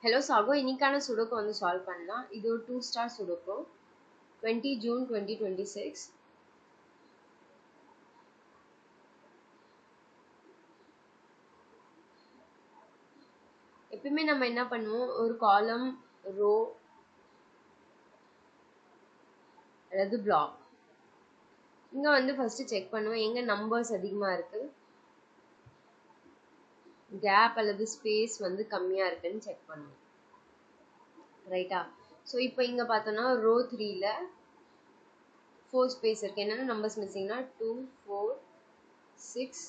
Hello Sago, இன்னைக்கான sudoku வந்து solve பண்ணலாம். இது ஒரு 2 ஸ்டார் சுடோக்கு. 20 June 2026. எப்பவுமே நம்ம என்ன பண்ணுவோம், ஒரு காலம், ரோ அல்லது பிளாக். இங்க வந்து ஃபர்ஸ்ட் செக் பண்ணுவோம் எங்க நம்பர்ஸ் அதிகமா இருக்கு, கேப் அல்லது ஸ்பேஸ் வந்து கம்மியா இருக்குன்னு செக் பண்ணுவோம். ரைட்டா? ஸோ இப்போ இங்க பார்த்தோம்னா ரோ 3ல 4 ஸ்பேஸ் இருக்கு. என்னென்ன numbers மிஸ்ஸிங்னா 2, 4, 6,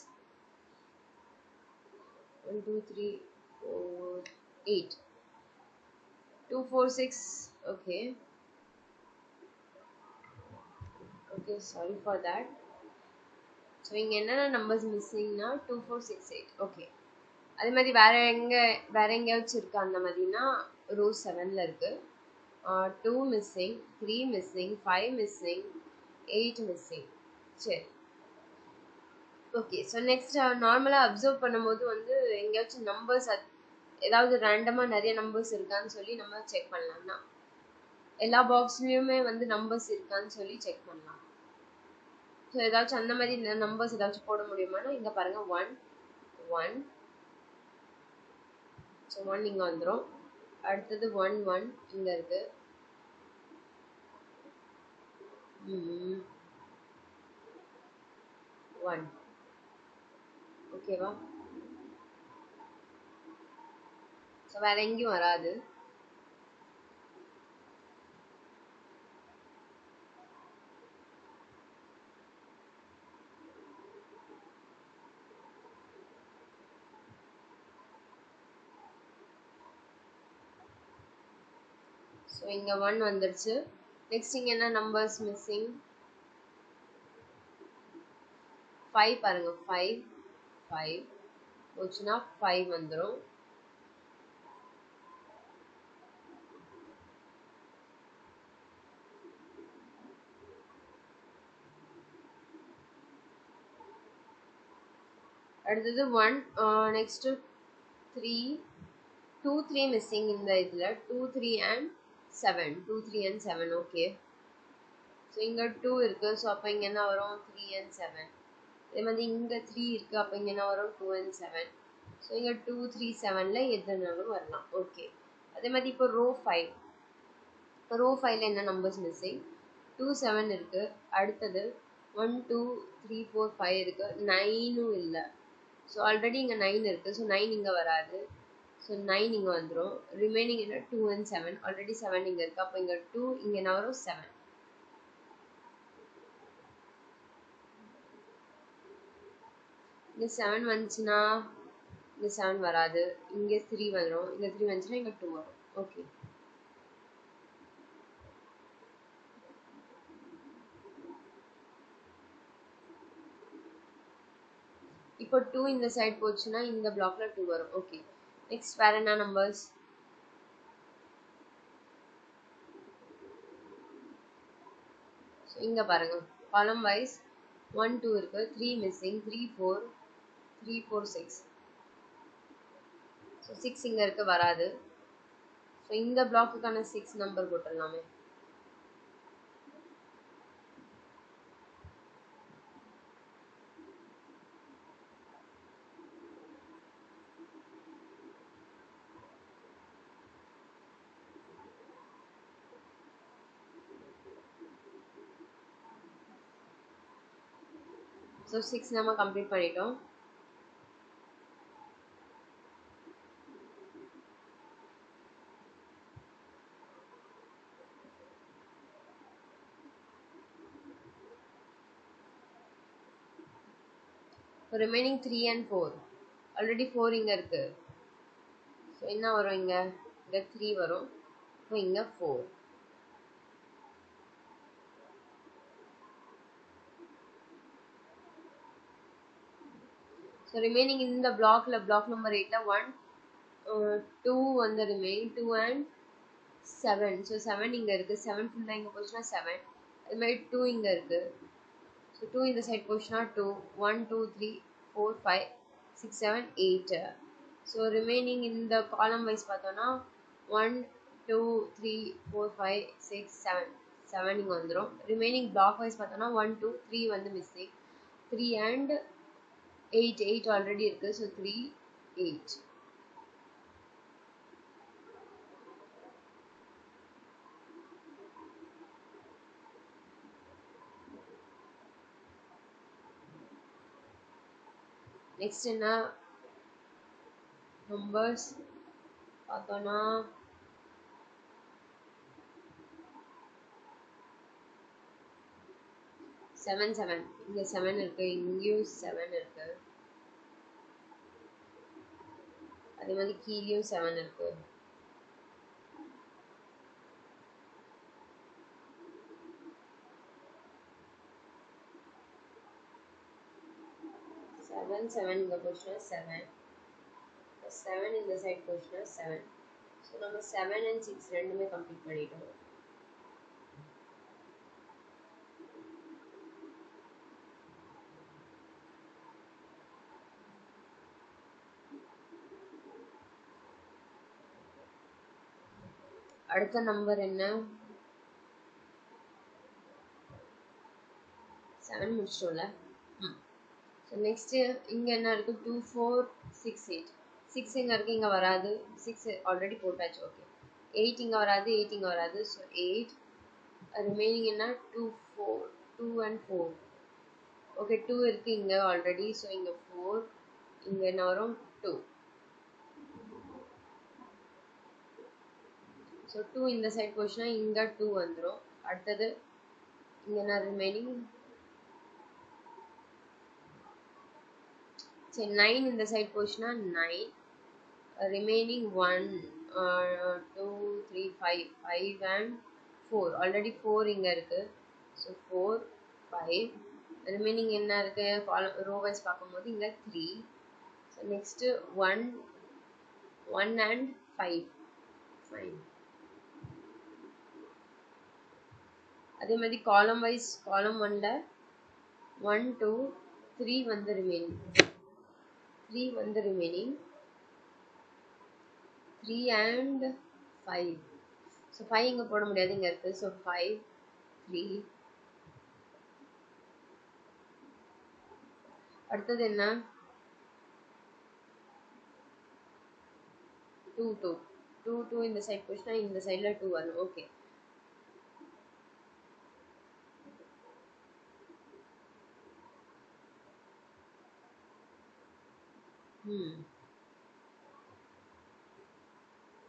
1, 2, 3, 4, 8. 2, 4, 6. Okay. Okay, sorry for that. So இங்கே என்னென்ன நம்பர்ஸ் மிஸ்ஸிங்னா 2, 4, 6, 8. ஓகே. அதே மாதிரி வேற எங்கேயாச்சும் இருக்கா அந்த மாதிரினா ரோ 7ல இருக்கு. 2 மிஸ்ஸிங், 3 மிஸ்ஸிங், 5 மிஸ்ஸிங், 8 மிஸ்ஸிங். சரி. ஓகே. ஸோ நெக்ஸ்ட் நார்மலாக அப்சர்வ் பண்ணும்போது வந்து எங்கேயாச்சும் நம்பர்ஸ் ஏதாவது ரேண்டமாக நிறைய நம்பர்ஸ் இருக்கான்னு சொல்லி நம்ம செக் பண்ணலாம்னா எல்லா பாக்ஸ்லேயுமே வந்து நம்பர்ஸ் இருக்கான்னு சொல்லி செக் பண்ணலாம். ஸோ ஏதாச்சும் அந்த மாதிரி நம்பர்ஸ் ஏதாச்சும் போட முடியுமானா இங்கே பாருங்க 1, 1. ஸோ 1 இங்கே வந்துடும். அடுத்தது 1, 1 இங்கே இருக்கு. 1. ஓகேவா? ஸோ வேற எங்கேயும் வராது. ஸோ இங்கே 1 வந்துடுச்சு. நெக்ஸ்ட் இங்கே என்ன நம்பர்ஸ் மிஸ்ஸிங்? 5 பாருங்க. 5 5 போச்சுன்னா 5 வந்துடும். அடுத்தது 1. நெக்ஸ்ட் 3, 2, 3 மிஸ்ஸிங் இந்த இதில் 2, 3 அண்ட் 7. 2, 3 அண்ட் 7. ஓகே. ஸோ இங்கே 2 இருக்கு. ஸோ அப்போ இங்கே என்ன வரும்? 3 அண்ட் 7. அதே மாதிரி இங்கே 3 இருக்கு. அப்போ இங்கே என்ன வரும்? 2 அண்ட் 7. ஸோ இங்கே 2, 3, 7ல எதுனாலும் வரலாம். ஓகே. அதே மாதிரி இப்போ ரோ 5. ரோ 5ல என்ன நம்பர்ஸ் மிஸ்ஸிங்? 2, 7 இருக்கு. அடுத்தது 1, 2, 3, 4, 5 இருக்கு. 9ம் இல்லை. ஸோ ஆல்ரெடி இங்கே 9 இருக்கு. ஸோ 9 இங்கே வராது. ஸோ 9 இங்கே வந்துடும். ரிமைனிங் என்ன? 2 அண்ட் 7. ஆல்ரெடி 7 இங்கே இருக்கு. அப்போ இங்கே 2, இங்கே என்ன வரும்? 7. இங்கே 7 வந்துச்சுன்னா இங்கே 7 வராது. இங்கே 3 வந்துடும். இங்கே 3 வந்துச்சுன்னா இங்கே 2 வரும். ஓகே. இப்போ 2 இந்த சைட் போச்சுன்னா இந்த பிளாக்ல 2 வரும். ஓகே. நெக்ஸ்ட் வேற என்ன நம்பர்ஸ்? இங்க பாருங்க. காலம் வைஸ் 1, 2 இருக்கு. 3 மிஸ்ஸிங். 3, 4, 3, 4, 6. ஸோ 6 இங்க இருக்கு, வராது. ஸோ இந்த பிளாக்குக்கான 6 நம்பர் போட்டுடலாமே. ஸோ 6 நம்ம கம்ப்ளீட் பண்ணிட்டோம். Remaining 3 and 4. ஆல்ரெடி 4 இங்க இருக்கு. ஸோ என்ன வரும்? இங்க 3 வரும். இப்போ இங்க 4. ஸோ ரிமைனிங் இந்த பிளாக்ல பிளாக் நம்பர் 8ல 1, 2 வந்து ரிமைனிங் 2 and 7. ஸோ 7 இங்க இருக்கு. 7 ஃபுல்லாக இங்கே போச்சுன்னா 7. அது மாதிரி 2 இங்கே இருக்கு. ஸோ 2 இந்த சைட் போச்சுன்னா 2. 1, 2, 3, 4, 5, 6, 7, 8. ஸோ ரிமைனிங் இந்த காலம் வைஸ் பார்த்தோன்னா 1 2 3 4 5 6 7 7 இங்க வந்துரும். ரிமைனிங் பிளாக் வைஸ் பார்த்தோம்னா 1 2 3 வந்து மிஸ்ஸிங். 3 and 8 8 ஆல்ரெடி இருக்கு. ஸோ 3 8. நெக்ஸ்ட் என்ன நம்பர்ஸ் பார்த்தோம்னா 7 7 இங்க 7 இருக்கு, இங்கேயும் 7 இருக்கு, அதே மாதிரி கீழேயும் 7 இருக்கு. செவன் செவன் இங்க போச்சுன்னா 7 7 இந்த சைட் போச்சுன்னா 7. ஸோ நம்ம 7 and 6 ரெண்டுமே கம்ப்ளீட் பண்ணிட்டோம். அடுத்த நம்பர் என்ன 7 முடிச்சிட்டோம்ல. ஸோ நெக்ஸ்ட்டு இங்கே என்ன இருக்குது 2 4 6 8. 6 எங்கே இருக்குது, இங்கே வராது. 6 ஆல்ரெடி போட்டாச்சு. ஓகே 8 இங்கே வராது, 8 இங்கே வராது. ஸோ 8. ரிமைனிங் என்ன 2 4 2 and 4. ஓகே 2 இருக்குது இங்கே ஆல்ரெடி. ஸோ இங்கே 4, இங்கே என்ன வரும் 2. ஸோ 2 இந்த சைட் போச்சுன்னா இங்கே 2 வந்துடும். அடுத்தது இங்கே என்ன ரிமைனிங் சரி 9 இந்த சைட் போச்சுன்னா 9. Remaining 1 2 3 5 5 and 4. ஆல்ரெடி 4 இங்கே இருக்குது. ஸோ 4 5. ரிமைனிங் என்ன இருக்குது காலம் ரோ வைஸ் பார்க்கும்போது இங்கே 3. So next 1 1 and 5 5. அதே மாதிரி காலம் வைஸ் காலம் 1ல 1 2 3 வந்து ரிமைனிங் 3 வந்து ரிமைனிங் 3 and 5. ஸோ 5 இங்கே போட முடியாது, இங்கே இருக்குது. ஸோ 5 3. அடுத்தது என்ன 2 2 2 2 இந்த சைட் போச்சுன்னா இந்த சைடில் 2 வரும். ஓகே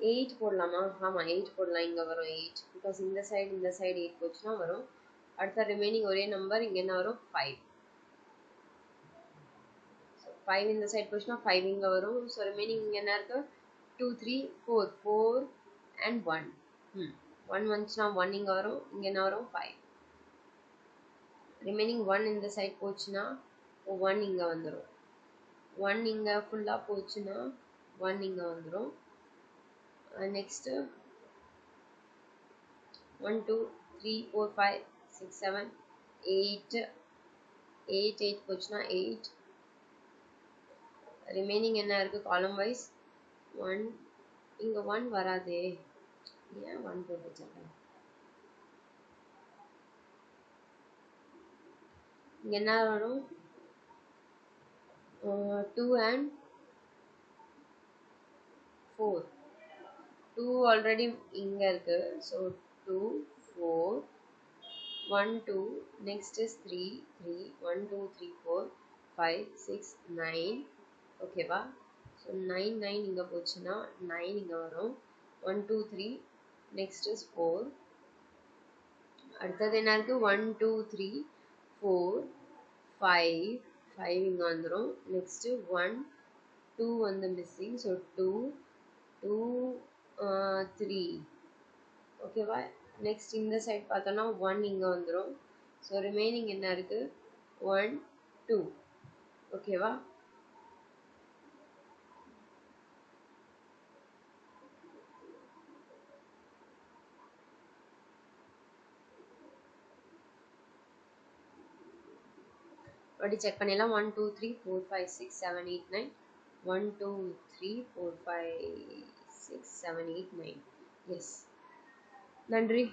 8 போடலாமா? ஆமாம் 8 போடலாம். இங்கே வரும் 8 பிகாஸ் இந்த சைடு 8 போச்சுன்னா வரும். அடுத்த ரிமைனிங் ஒரே நம்பர் இங்கே என்ன வரும் 5. ஸோ 5 இந்த சைட் போச்சுன்னா 5 இங்கே வரும். ஸோ ரிமைனிங் இங்கே என்ன இருக்குது 2 3 4 4 and 1. 1 வந்துச்சுன்னா 1 இங்கே வரும். இங்கே என்ன வரும் 5. ரிமைனிங் 1 இந்த சைட் போச்சுன்னா 1 இங்கே வந்துடும். 1 இங்கே ஃபுல்லாக போச்சுன்னா 1 இங்கே வந்துடும். நெக்ஸ்ட்டு 1 2 3 4 5 6 7 8 8 8 போச்சுன்னா 8. ரிமைனிங் என்ன இருக்குது காலம் வைஸ் 1. இங்கே 1 வராதே, ஏன் 1 போட்டு வச்சிருக்கேன். இங்கே என்ன வரும் 2 and 4. 2 ஆல்ரெடி இங்கே இருக்குது. So 2 4 1 2 next is 3 3 1 2 3 4 5 6 9. ஓகேவா? ஸோ 9 9 இங்கே போச்சுன்னா 9 இங்கே வரும். 1 2 3 next is 4. அடுத்தது என்ன இருக்குது 1 2 3 4 5 5 இங்கே வந்துடும். நெக்ஸ்ட்டு 1 2 வந்து மிஸ்ஸிங். ஸோ 2 2 3. ஓகேவா? நெக்ஸ்ட் இந்த சைட் பார்த்தோன்னா 1 இங்கே வந்துடும். ஸோ ரிமைனிங் என்ன இருக்குது 1 2. ஓகேவா? அப்படி செக் பண்ணிடலாம். 1 2 3 4 5 6 7 8 9. 1 2 3 4 5 6 7 8 9. எஸ். நன்றி.